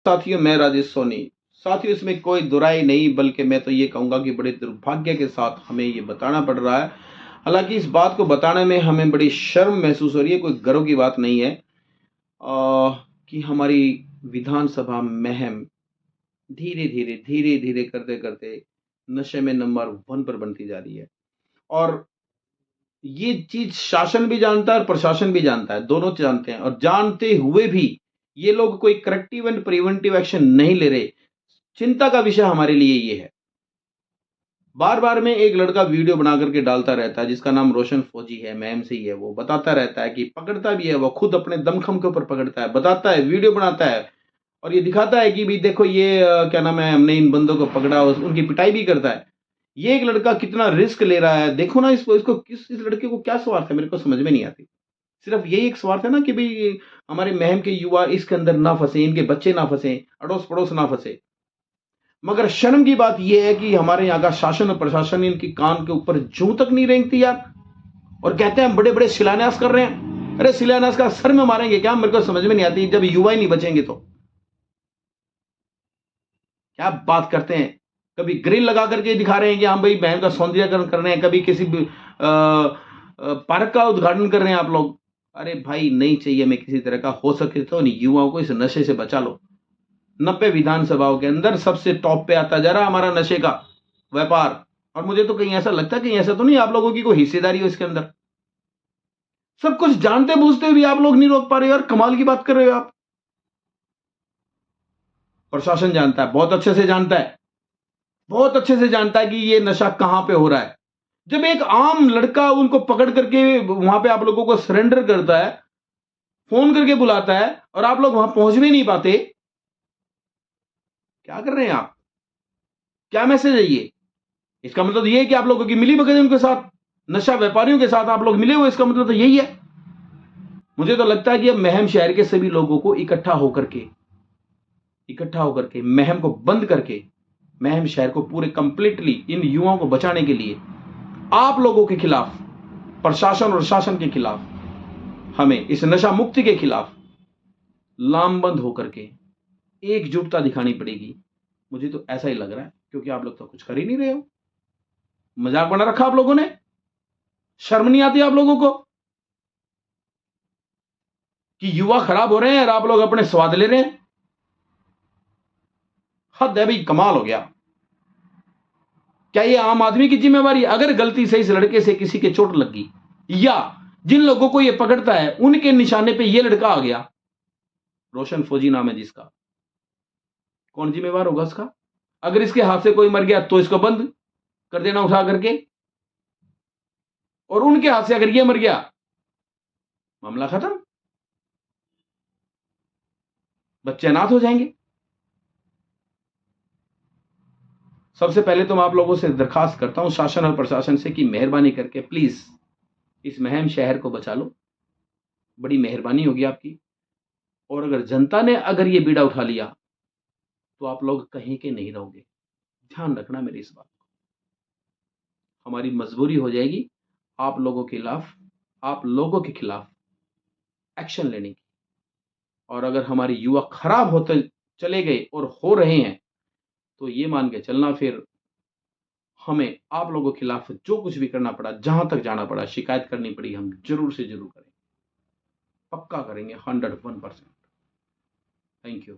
साथियों, मैं राजेश सोनी। साथियों, इसमें कोई दुराई नहीं, बल्कि मैं तो ये कहूँगा कि बड़े दुर्भाग्य के साथ हमें ये बताना पड़ रहा है। हालाँकि इस बात को बताने में हमें बड़ी शर्म महसूस हो रही है, कोई गर्व की बात नहीं है कि हमारी विधानसभा महम धीरे-धीरे, धीरे-धीरे करते-करते नशे में नंबर 1 पर बनती जा रही है। और ये चीज़ शासन भी जानता है और प्रशासन भी जानता है, दोनों जानते हैं, और जानते हुए भी ये लोग कोई करेक्टिव एंड प्रिवेंटिव एक्शन नहीं ले रहे। चिंता का विषय हमारे लिए ये है। बार-बार में एक लड़का वीडियो बना करके डालता रहता है, जिसका नाम रोशन फौजी है, महम से ही है वो। बताता रहता है कि पकड़ता भी है, वो खुद अपने दमखम के ऊपर पकड़ता है, बताता है, वीडियो बनाता है और ये दिखाता है कि भई देखो ये क्या नाम है, हमने इन बंदों को पकड़ा, उनकी पिटाई भी करता है। ये एक लड़का कितना रिस्क ले रहा है, देखो ना इसको इस लड़के को क्या स्वार्थ है, मेरे को समझ में नहीं आती। सिर्फ यही एक स्वार्थ है ना कि भई हमारे महम के युवा इसके अंदर ना फँसे, इनके बच्चे ना फँसे, अड़ोस-पड़ोस ना फँसे। मगर शर्म की बात यह है कि हमारे यहाँ का शासन और प्रशासन इनकी कान के ऊपर जूं तक नहीं रेंगती यार, और कहते हैं हम बड़े बड़े शिलान्यास कर रहे हैं। अरे शिलान्यास का सर में मारेंगे क्या, मेरे को समझ में नहीं आती। जब युवा ही नहीं बचेंगे तो क्या बात करते हैं। कभी ग्रिल लगा करके दिखा रहे हैं कि हम भाई बहन का सौंदर्यकरण कर रहे हैं, कभी किसी पार्क का उद्घाटन कर रहे हैं आप लोग। अरे भाई नहीं चाहिए हमें किसी तरह का, हो सके तो युवाओं को इस नशे से बचा लो। 90 विधानसभाओं के अंदर सबसे टॉप पे आता जा रहा हमारा नशे का व्यापार। और मुझे तो कहीं ऐसा लगता है, कहीं ऐसा तो नहीं आप लोगों की कोई हिस्सेदारी हो इसके अंदर। सब कुछ जानते बूझते भी आप लोग नहीं रोक पा रहे यार, कमाल की बात कर रहे हो आप। प्रशासन जानता है, बहुत अच्छे से जानता है, बहुत अच्छे से जानता है कि ये नशा कहां पे हो रहा है। जब एक आम लड़का उनको पकड़ करके वहां पे आप लोगों को सरेंडर करता है, फोन करके बुलाता है और आप लोग वहां पहुंच भी नहीं पाते, क्या कर रहे हैं आप? क्या मैसेज है ये? इसका मतलब ये है कि आप लोगों की मिली भगत उनके साथ, नशा व्यापारियों के साथ आप लोग मिले हुए, इसका मतलब तो यही है। मुझे तो लगता है कि अब महम शहर के सभी लोगों को इकट्ठा होकर के महम को बंद करके महम शहर को पूरे कंप्लीटली इन युवाओं को बचाने के लिए आप लोगों के खिलाफ, प्रशासन और शासन के खिलाफ, हमें इस नशा मुक्ति के खिलाफ लामबंद होकर के एकजुटता दिखानी पड़ेगी। मुझे तो ऐसा ही लग रहा है, क्योंकि आप लोग तो कुछ कर ही नहीं रहे हो। मजाक बना रखा आप लोगों ने। शर्म नहीं आती आप लोगों को कि युवा खराब हो रहे हैं और आप लोग अपने स्वाद ले रहे हैं? हद है भाई, कमाल हो गया। क्या ये आम आदमी की जिम्मेवारी? अगर गलती से इस लड़के से किसी के चोट लग गई, या जिन लोगों को ये पकड़ता है उनके निशाने पे ये लड़का आ गया, रोशन फौजी नाम है जिसका, कौन जिम्मेवार होगा इसका? अगर इसके हाथ से कोई मर गया तो इसको बंद कर देना उठा करके, और उनके हाथ से अगर ये मर गया, मामला खत्म, बच्चे अनाथ हो जाएंगे। सबसे पहले तो मैं आप लोगों से दरखास्त करता हूं, शासन और प्रशासन से, कि मेहरबानी करके प्लीज इस महम शहर को बचा लो। बड़ी मेहरबानी होगी आपकी। और अगर जनता ने अगर ये बीड़ा उठा लिया तो आप लोग कहीं के नहीं रहोगे। ध्यान रखना मेरी इस बात को। हमारी मजबूरी हो जाएगी आप लोगों के खिलाफ एक्शन लेने की। और अगर हमारे युवा खराब होते चले गए और हो रहे हैं, तो ये मान के चलना, फिर हमें आप लोगों के खिलाफ जो कुछ भी करना पड़ा, जहां तक जाना पड़ा, शिकायत करनी पड़ी, हम जरूर से जरूर करेंगे, पक्का करेंगे, 101%। Thank you.